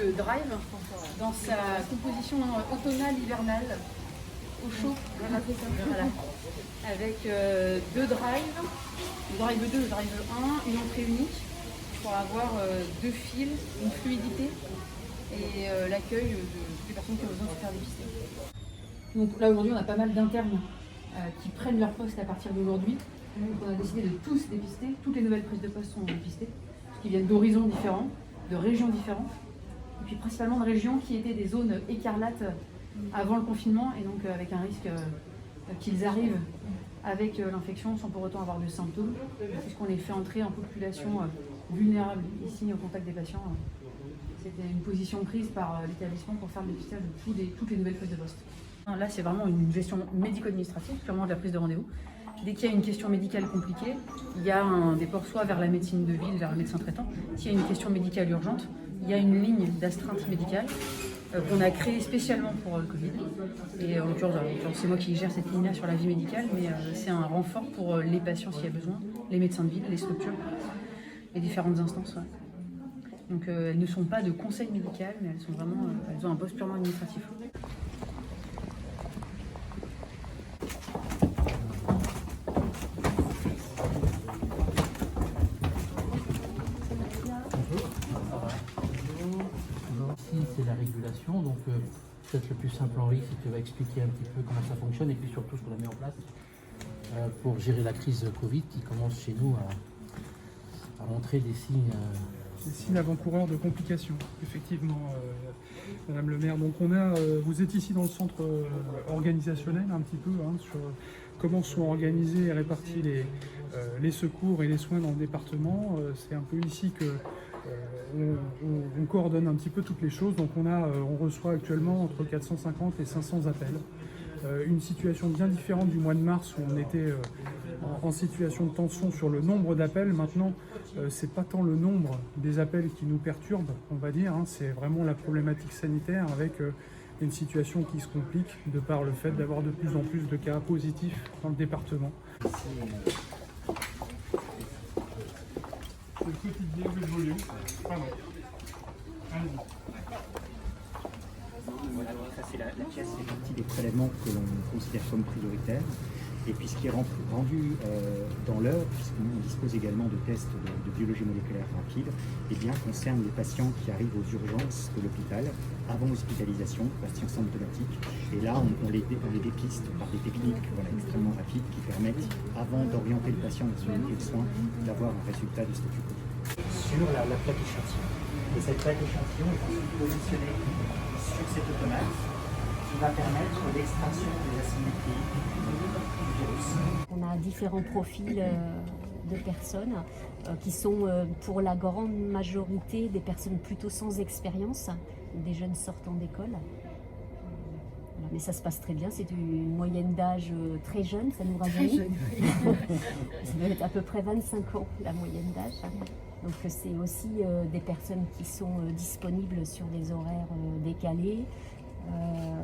du drive dans sa composition automnale-hivernale au chaud. Voilà. Avec deux drives, le drive 2, le drive 1, une entrée unique pour avoir deux fils, une fluidité et l'accueil de toutes les personnes qui ont besoin de se faire dépister. Donc là aujourd'hui on a pas mal d'internes qui prennent leur poste à partir d'aujourd'hui. Donc on a décidé de tous dépister, toutes les nouvelles prises de poste sont dépistées, qui viennent d'horizons différents, de régions différentes, et puis principalement de régions qui étaient des zones écarlates avant le confinement, et donc avec un risque qu'ils arrivent avec l'infection sans pour autant avoir de symptômes, puisqu'on les fait entrer en population vulnérable ici au contact des patients. C'était une position prise par l'établissement pour faire le dépistage de toutes les nouvelles prises de poste. Là, c'est vraiment une gestion médico-administrative, purement de la prise de rendez-vous. Dès qu'il y a une question médicale compliquée, il y a un déport soit vers la médecine de ville, vers le médecin traitant. S'il y a une question médicale urgente, il y a une ligne d'astreinte médicale qu'on a créée spécialement pour le Covid. Et en l'occurrence, c'est moi qui gère cette ligne-là sur la vie médicale, mais c'est un renfort pour les patients s'il y a besoin, les médecins de ville, les structures, les différentes instances. Ouais. Donc elles ne sont pas de conseil médical, mais elles ont un poste purement administratif. Ici, c'est la régulation, donc peut-être le plus simple, Henri, si tu vas expliquer un petit peu comment ça fonctionne et puis surtout ce qu'on a mis en place pour gérer la crise Covid qui commence chez nous à montrer des signes. Des signes avant-coureurs de complications, effectivement, Madame le maire. Donc vous êtes ici dans le centre organisationnel un petit peu, sur comment sont organisés et répartis les secours et les soins dans le département. C'est un peu ici que on coordonne un petit peu toutes les choses. Donc on reçoit actuellement entre 450 et 500 appels. Une situation bien différente du mois de mars où on était en situation de tension sur le nombre d'appels. Maintenant, c'est pas tant le nombre des appels qui nous perturbe, on va dire, c'est vraiment la problématique sanitaire avec une situation qui se complique de par le fait d'avoir de plus en plus de cas positifs dans le département. C'est le quotidien de volume. Pardon. Allez-y. Voilà, donc ça c'est la pièce, c'est partie des prélèvements que l'on considère comme prioritaires. Et puis ce qui est rendu dans l'heure, puisqu'on dispose également de tests de biologie moléculaire rapide, eh bien, concerne les patients qui arrivent aux urgences de l'hôpital, avant hospitalisation, patients symptomatiques. Et là, on les dépiste par des techniques extrêmement rapides qui permettent, avant d'orienter le patient vers une unité de soins, d'avoir un résultat de statu quo. Sur la plaque échantillon. Et cette plaque échantillon est ensuite positionnée sur cet automate qui va permettre l'extraction des asymétries du virus. On a différents profils de personnes qui sont pour la grande majorité des personnes plutôt sans expérience, des jeunes sortant d'école. Voilà, mais ça se passe très bien, c'est une moyenne d'âge très jeune, ça nous rajeunit. Ça doit être à peu près 25 ans la moyenne d'âge. Donc c'est aussi des personnes qui sont disponibles sur des horaires décalés,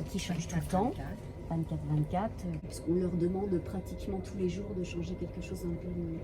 qui changent tout le temps, 24-24, puisqu'on leur demande pratiquement tous les jours de changer quelque chose dans le planning.